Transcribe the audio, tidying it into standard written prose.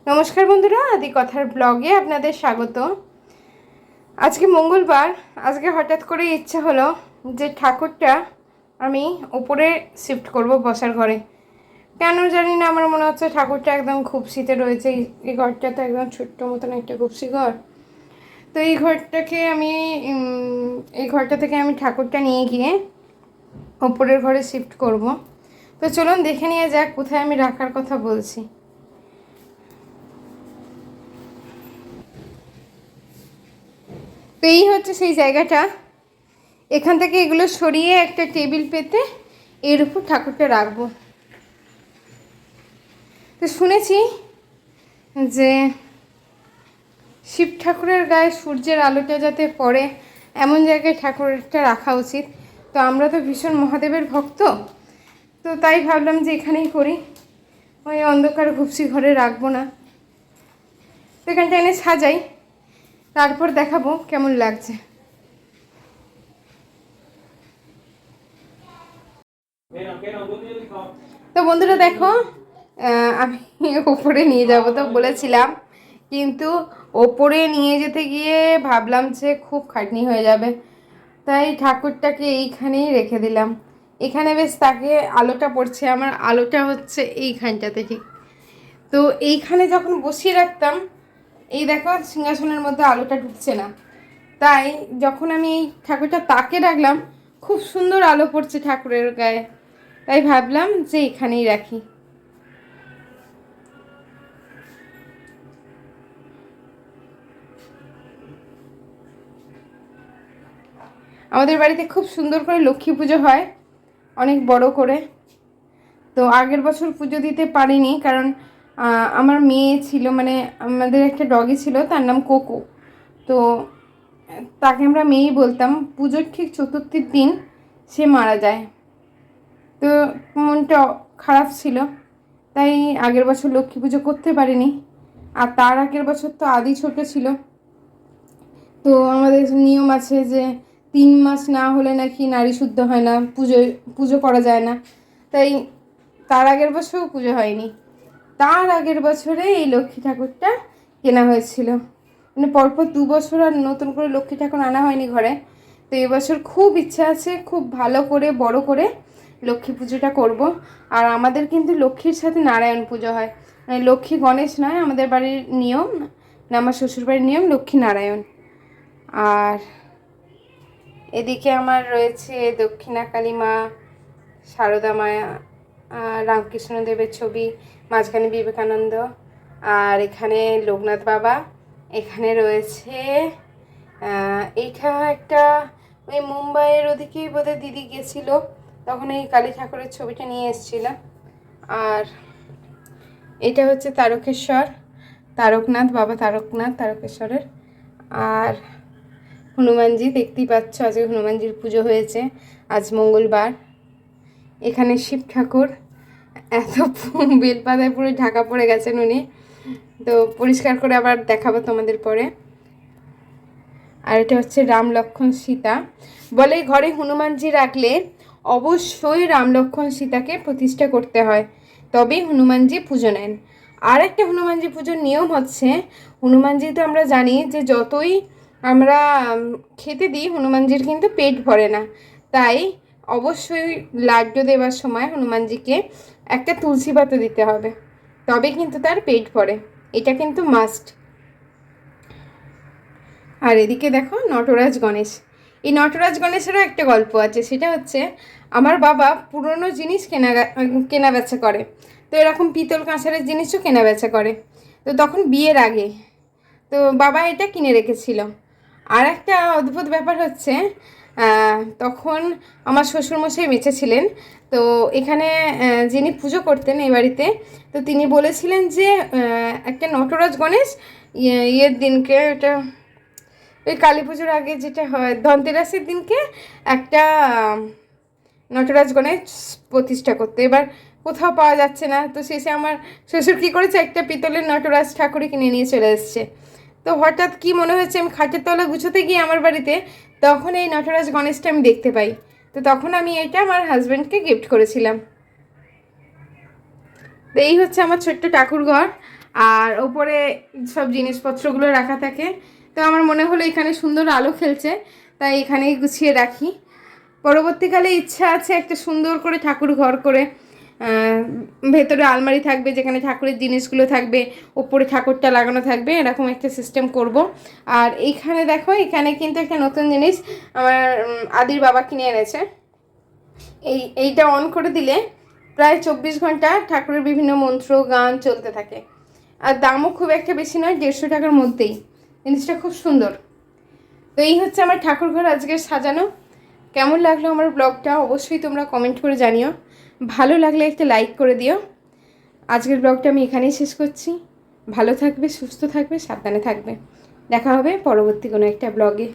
নমস্কার বন্ধুরা, আদি কথার ব্লগে আপনাদের স্বাগত। আজকে মঙ্গলবার। আজকে হঠাৎ করে ইচ্ছা হলো যে ঠাকুরটা আমি উপরে শিফট করব বসার ঘরে। কেন জানি না, আমার মনে হচ্ছে ঠাকুরটা একদম খুবশিতে রয়েছে। এই ঘরটা তো একদম ছোট্ট মতন একটা খুবশি ঘর। তো এই ঘরটা থেকে আমি ঠাকুরটা নিয়ে গিয়ে ওপরের ঘরে শিফট করব। তো চলুন দেখে নিয়ে যাক কোথায় আমি রাখার কথা বলছি। তো এই হচ্ছে সেই জায়গাটা। এখান থেকে এগুলো সরিয়ে একটা টেবিল পেতে এর উপর ঠাকুরটা রাখবো। তো শুনেছি যে শিব ঠাকুরের গায়ে সূর্যের আলোটা যাতে পড়ে এমন জায়গায় ঠাকুরটা রাখা উচিত। তো আমরা তো ভীষণ মহাদেবের ভক্ত, তো তাই ভাবলাম যে এখানেই করি। ওই অন্ধকার ঘুপসি ঘরে রাখবো না, তো এখানটা এনে সাজাই, তারপর দেখাবো কেমন লাগছে। তো বন্ধুরা দেখো, আমি ওপরে নিয়ে যাব তো বলেছিলাম, কিন্তু ওপরে নিয়ে যেতে গিয়ে ভাবলাম যে খুব খাটনি হয়ে যাবে, তাই ঠাকুরটাকে এইখানেই রেখে দিলাম। এখানে বেশ তাকে আলোটা পড়ছে, আমার আলোটা হচ্ছে এইখানটাতে ঠিক। তো এইখানে যখন বসিয়ে রাখতাম, এই দেখো সিংহাসনের মধ্যে আলোটা ঢুকছে না, তাই যখন আমি এই ঠাকুরটা তাকে রাখলাম খুব সুন্দর আলো পড়ছে ঠাকুরের গায়ে, তাই ভাবলাম যে এখানেই রাখি। আমাদের বাড়িতে খুব সুন্দর করে লক্ষ্মী পুজো হয়, অনেক বড় করে। তো আগের বছর পুজো দিতে পারিনি, কারণ আমার মেয়ে ছিল, মানে আমাদের একটা ডগি ছিল, তার নাম কোকো। তো তাকে আমরা মেয়েই বলতাম। পুজোর ঠিক চতুর্থীর দিন সে মারা যায়। তো মনটা খারাপ ছিল, তাই আগের বছর লক্ষ্মী পুজো করতে পারিনি। আর তার আগের বছর তো আদি ছোট ছিল। তো আমাদের নিয়ম আছে যে 3 মাস না হলে নাকি নারী শুদ্ধ হয় না, পুজো করা যায় না। তাই তার আগের বছরও পুজো হয়নি। তার আগের বছরে এই লক্ষ্মী ঠাকুরটা কেনা হয়েছিল, মানে পরপর 2 বছর আর নতুন করে লক্ষ্মী ঠাকুর আনা হয়নি ঘরে। তো এবছর খুব ইচ্ছা আছে, খুব ভালো করে বড় করে লক্ষ্মী পুজোটা করব। আর আমাদের কিন্তু লক্ষ্মীর সাথে নারায়ণ পুজো হয়, মানে লক্ষ্মী গণেশ নয়, আমাদের বাড়ির নিয়ম, না আমার শ্বশুরবাড়ির নিয়ম লক্ষ্মী নারায়ণ। আর এদিকে আমার রয়েছে দক্ষিণা কালী মা, সারদা মায়া, রামকৃষ্ণদেবের ছবি, মাঝখানে বিবেকানন্দ, আর এখানে লোকনাথ বাবা। এখানে রয়েছে এইটা একটা, ওই মুম্বাইয়ের ওদিকেই বোধহয় দিদি গেছিল, তখন এই কালী ঠাকুরের ছবিটা নিয়ে এসেছিল। আর এটা হচ্ছে তারকেশ্বর, তারকনাথ বাবা, তারকেশ্বরের। আর হনুমানজি দেখতেই পাচ্ছ, আজকে হনুমানজির পুজো হয়েছে, আজ মঙ্গলবার। এখানে শিব ঠাকুর, এত বেলপাতায় পুরো ঢাকা পড়ে গেছেন উনি, তো পরিষ্কার করে আবার দেখাবো তোমাদের পরে। আর এটা হচ্ছে রাম লক্ষ্মণ সীতা। বলে ঘরে হনুমানজি রাখলে অবশ্যই রাম লক্ষ্মণ সীতাকে প্রতিষ্ঠা করতে হয়, তবেই হনুমানজি পুজো নেন। আর একটা হনুমানজি পুজোর নিয়ম হচ্ছে, হনুমানজি তো আমরা জানি যে যতই আমরা খেতে দিই হনুমানজির কিন্তু পেট ভরে না, তাই অবশ্যই লাড্ডু দেওয়ার সময় হনুমানজিকে একটা তুলসী পাতা দিতে হবে, তবে কিন্তু তার পেট ভরে, এটা কিন্তু মাস্ট। আর এদিকে দেখো নটরাজ গণেশ। এই নটরাজ গণেশেরও একটা গল্প আছে, সেটা হচ্ছে আমার বাবা পুরনো জিনিস কেনা বেচা করে, তো এরকম পিতল কাঁসারের জিনিসও কেনা বেচা করে। তো তখন বিয়ের আগে তো বাবা এটা কিনে রেখেছিল। আর একটা অদ্ভুত ব্যাপার হচ্ছে, তখন আমার শ্বশুরমশাই বেঁচে ছিলেন, তো এখানে যিনি পুজো করতেন এই বাড়িতে, তো তিনি বলেছিলেন যে একটা নটরাজ গণেশ ইয়ের দিনকে, এটা ওই কালী পুজোর আগে যেটা হয় ধনতেরাসের দিনকে, একটা নটরাজ গণেশ প্রতিষ্ঠা করতে। এবার কোথাও পাওয়া যাচ্ছে না, তো শেষে আমার শ্বশুর কী করেছে, একটা পিতলের নটরাজ ঠাকুরই কিনে নিয়ে চলে এসছে। তো হঠাৎ কি মনে হয়েছে, আমি খাটের তলা গুছোতে গিয়ে আমার বাড়িতে, তখন এই নটরাজ গণেশটা আমি দেখতে পাই। তো তখন আমি এটা আমার হাজব্যান্ডকে গিফট করেছিলাম। তো এই হচ্ছে আমার ছোট্ট ঠাকুর ঘর। আর ওপরে সব জিনিসপত্রগুলো রাখা থাকে। তো আমার মনে হলো এখানে সুন্দর আলো খেলছে, তাই এখানেই গুছিয়ে রাখি। পরবর্তীকালে ইচ্ছা আছে একটা সুন্দর করে ঠাকুর ঘর করে, ভেতরে আলমারি থাকবে যেখানে ঠাকুরের জিনিসগুলো থাকবে, ওপরে ঠাকুরটা লাগানো থাকবে, এরকম একটা সিস্টেম করব। আর এইখানে দেখো, এখানে কিন্তু একটা নতুন জিনিস আমার আদির বাবা কিনে এনেছে। এইটা অন করে দিলে প্রায় 24 ঘন্টা ঠাকুরের বিভিন্ন মন্ত্র গান চলতে থাকে। আর দামও খুব একটা বেশি নয়, 150 টাকার মধ্যেই। জিনিসটা খুব সুন্দর। তো এই হচ্ছে আমার ঠাকুর ঘর আজকে সাজানো। কেমন লাগলো আমার ব্লগটা অবশ্যই তোমরা কমেন্ট করে জানিও। ভালো লাগলে একটা লাইক করে দিও। আজকের ব্লগটা আমি এখানেই শেষ করছি। ভালো থাকবে, সুস্থ থাকবে, সাবধানে থাকবে। দেখা হবে পরবর্তী কোনো একটা ব্লগে।